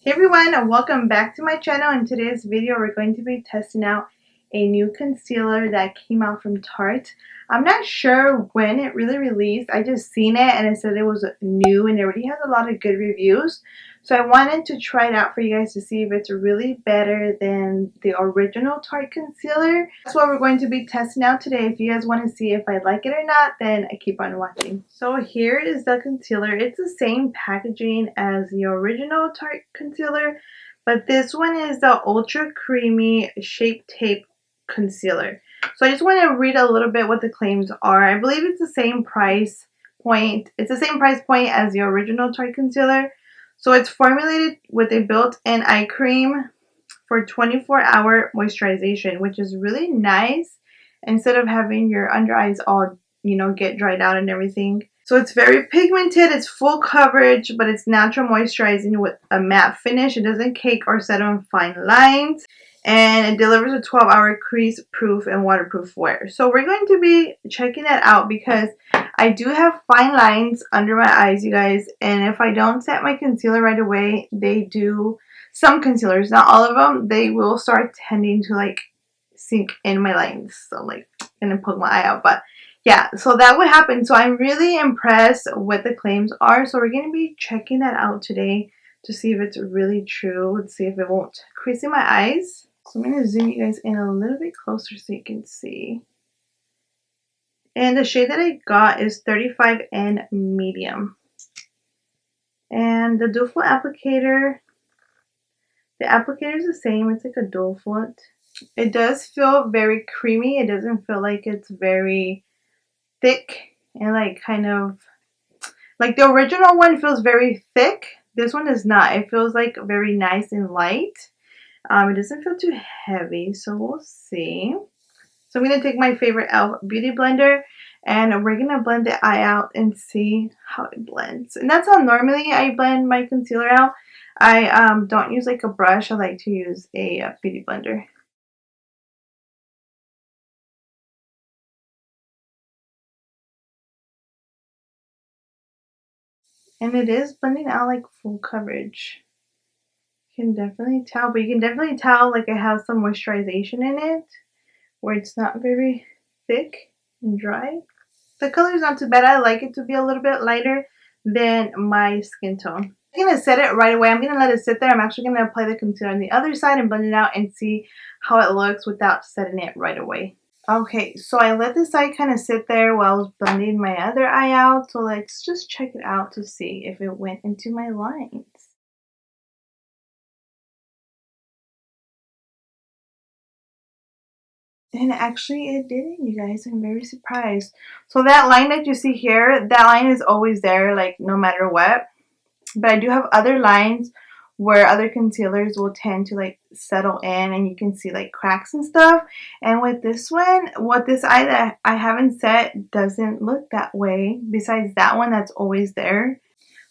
Hey everyone, and welcome back to my channel. In today's video, we're going to be testing out a new concealer that came out from Tarte. I'm not sure when it really released. I just seen it and it said it was new and it already has a lot of good reviews. So I wanted to try it out for you guys to see if it's really better than the original Tarte concealer. That's what we're going to be testing out today. If you guys want to see if I like it or not, then keep on watching. So here is the concealer. It's the same packaging as the original Tarte concealer, but this one is the Ultra Creamy Shape Tape Concealer. So I just want to read a little bit what the claims are. I believe it's the same price point. It's the same price point as the original Tarte concealer. So it's formulated with a built-in eye cream for 24-hour moisturization, which is really nice instead of having your under eyes all, get dried out and everything. So it's very pigmented, it's full coverage, but it's natural moisturizing with a matte finish. It doesn't cake or set on fine lines. And it delivers a 12-hour crease-proof and waterproof wear. So we're going to be checking that out because I do have fine lines under my eyes, you guys. And if I don't set my concealer right away, they do, some concealers, not all of them, they will start tending to sink in my lines. So and then poke my eye out. But yeah, so that would happen. So I'm really impressed with the claims are. So we're going to be checking that out today to see if it's really true. Let's see if it won't crease in my eyes. So I'm going to zoom you guys in a little bit closer so you can see. And the shade that I got is 35N Medium. And the dual foot applicator, the applicator is the same. It's like a dual foot. It does feel very creamy. It doesn't feel like it's very thick and kind of like the original one feels very thick. This one is not. It feels like very nice and light. It doesn't feel too heavy, so we'll see. So I'm going to take my favorite e.l.f. Beauty Blender and we're going to blend the eye out and see how it blends. And that's how normally I blend my concealer out. I don't use like a brush. I like to use a Beauty Blender. And it is blending out like full coverage. You can definitely tell, but you can definitely tell like it has some moisturization in it where it's not very thick and dry. The color is not too bad. I like it to be a little bit lighter than my skin tone. I'm going to set it right away. I'm going to let it sit there. I'm actually going to apply the concealer on the other side and blend it out and see how it looks without setting it right away. Okay, so I let this eye kind of sit there while I was blending my other eye out. So let's just check it out to see if it went into my lines. And actually it didn't, you guys. I'm very surprised. So that line that you see here, that line is always there, like no matter what. But I do have other lines where other concealers will tend to like settle in and you can see like cracks and stuff. And with this one, what this eye that I haven't set doesn't look that way. Besides that one that's always there.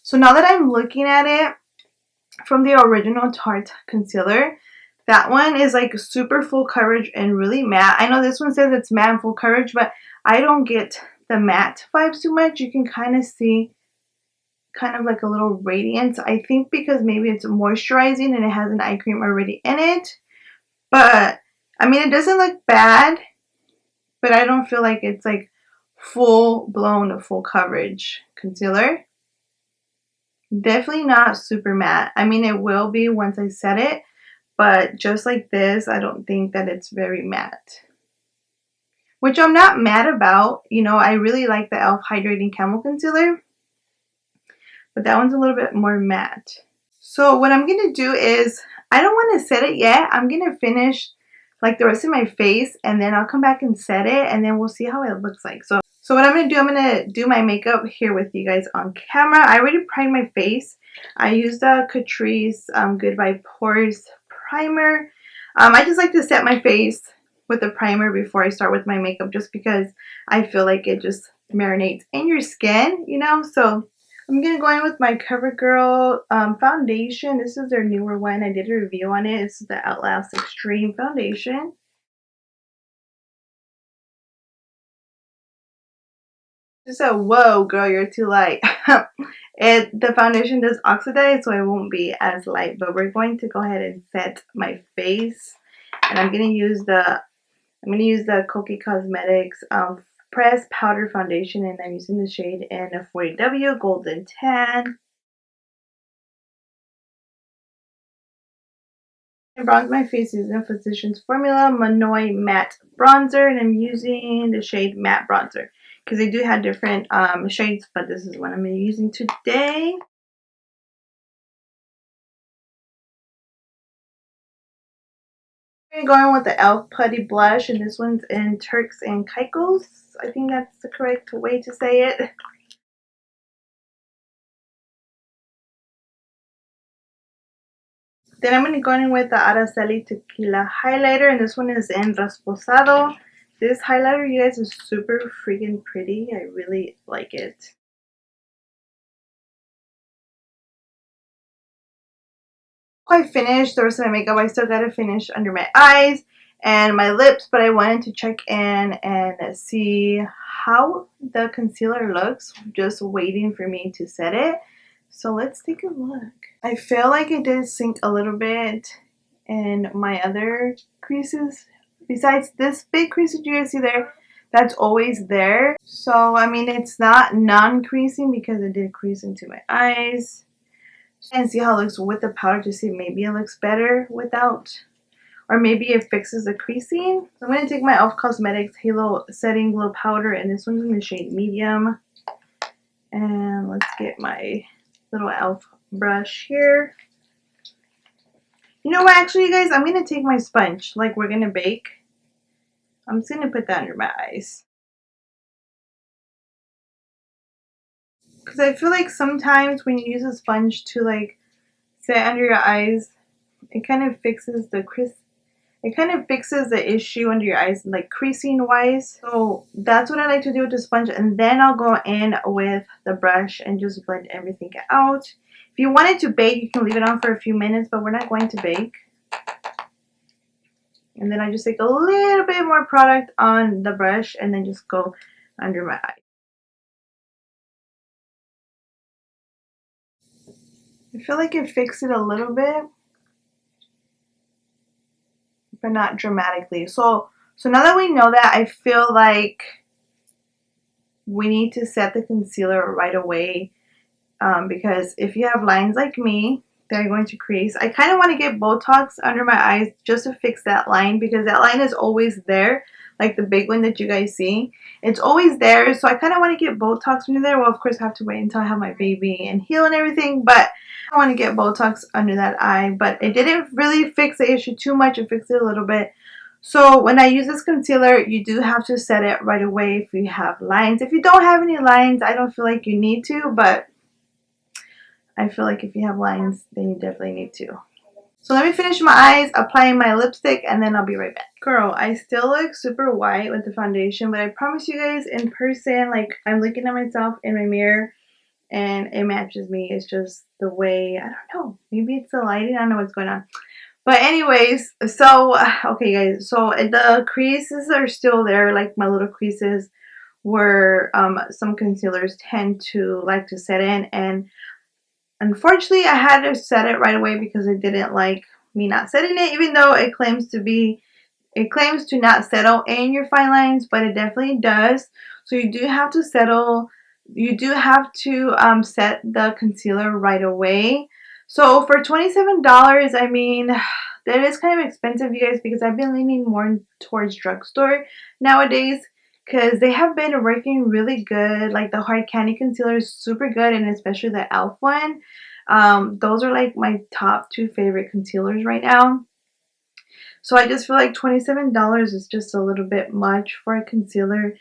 So now that I'm looking at it from the original Tarte concealer, that one is like super full coverage and really matte. I know this one says it's matte and full coverage, but I don't get the matte vibes too much. You can kind of see kind of like a little radiance. I think because maybe it's moisturizing and it has an eye cream already in it. But I mean, it doesn't look bad, but I don't feel like it's like full blown full coverage concealer. Definitely not super matte. I mean, it will be once I set it, but just like this, I don't think that it's very matte. Which I'm not mad about. You know, I really like the e.l.f. Hydrating Camel Concealer. But that one's a little bit more matte. So what I'm going to do is, I don't want to set it yet. I'm going to finish like the rest of my face and then I'll come back and set it and then we'll see how it looks like. So what I'm going to do, I'm going to do my makeup here with you guys on camera. I already primed my face. I used the Catrice Goodbye Pores primer. I just like to set my face with a primer before I start with my makeup just because I feel like it just marinates in your skin, you know. So I'm going to go in with my CoverGirl foundation. This is their newer one. I did a review on it. This is the Outlast Extreme Foundation. Just a whoa, girl, you're too light. The foundation does oxidize, so it won't be as light. But we're going to go ahead and set my face, and I'm gonna use the Kokie Cosmetics pressed powder foundation, and I'm using the shade N40W Golden Tan. I bronze my face using Physicians Formula Monoi Matte Bronzer, and I'm using the shade Matte Bronzer because they do have different shades, but this is what I'm using today. I'm going with the e.l.f. Putty Blush, and this one's in Turks and Caicos. I think that's the correct way to say it. Then I'm going to go in with the Araceli Tequila highlighter, and this one is in Rasposado. This highlighter, you guys, is super freaking pretty. I really like it. Quite finished the rest of my makeup. I still got to finish under my eyes and my lips, but I wanted to check in and see how the concealer looks, just waiting for me to set it. So let's take a look. I feel like it did sink a little bit in my other creases. Besides this big crease that you guys see there, that's always there. So, I mean, it's not non-creasing because it did crease into my eyes. And see how it looks with the powder to see maybe it looks better without, or maybe it fixes the creasing. So I'm going to take my e.l.f. Cosmetics Halo Setting Glow Powder, and this one's in the shade Medium. And let's get my little e.l.f. brush here. You know what, actually, you guys, I'm going to take my sponge, like we're going to bake. I'm just going to put that under my eyes. Because I feel like sometimes when you use a sponge to, like, set under your eyes, it kind of fixes the issue under your eyes, like creasing wise. So that's what I like to do with the sponge, and then I'll go in with the brush and just blend everything out. If you wanted to bake, you can leave it on for a few minutes, but we're not going to bake. And then I just take a little bit more product on the brush and then just go under my eye. I feel like it fixed it a little bit, but not dramatically. So now that we know that, I feel like we need to set the concealer right away, because if you have lines like me, they're going to crease. I kind of want to get Botox under my eyes just to fix that line, because that line is always there, like the big one that you guys see. It's always there, so I kind of want to get Botox under there. Well, of course, I have to wait until I have my baby and heal and everything, but I want to get Botox under that eye. But it didn't really fix the issue too much. It fixed it a little bit. So when I use this concealer, you do have to set it right away if you have lines. If you don't have any lines, I don't feel like you need to, but I feel like if you have lines, then you definitely need to. So let me finish my eyes, applying my lipstick, and then I'll be right back. Girl, I still look super white with the foundation, but I promise you guys, in person, like, I'm looking at myself in my mirror, and it matches me. It's just the way, I don't know, maybe it's the lighting, I don't know what's going on. But anyways, so, okay guys, so the creases are still there, like my little creases where some concealers tend to like to set in, and unfortunately I had to set it right away because it didn't like me not setting it, even though it claims to not settle in your fine lines, but it definitely does. So you do have to set the concealer right away. So for $27, I mean, that is kind of expensive, you guys, because I've been leaning more towards drugstore nowadays, because they have been working really good. Like the hard candy concealer is super good, and especially the e.l.f. one. Those are like my top two favorite concealers right now. So I just feel like $27 is just a little bit much for a concealer.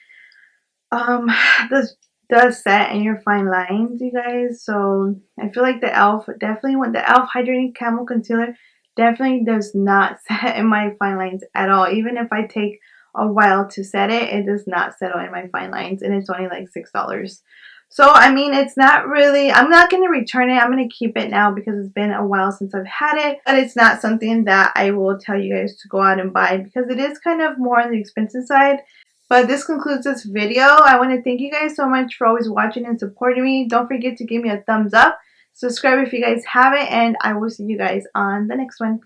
This does set in your fine lines, you guys. So I feel like the e.l.f. definitely, when the e.l.f. Hydrating Camel Concealer definitely does not set in my fine lines at all. Even if I take a while to set it, it does not settle in my fine lines, and it's only like $6. So, I mean, it's not really, I'm not going to return it. I'm going to keep it now because it's been a while since I've had it. But it's not something that I will tell you guys to go out and buy, because it is kind of more on the expensive side. But this concludes this video. I want to thank you guys so much for always watching and supporting me. Don't forget to give me a thumbs up. Subscribe if you guys haven't. And I will see you guys on the next one.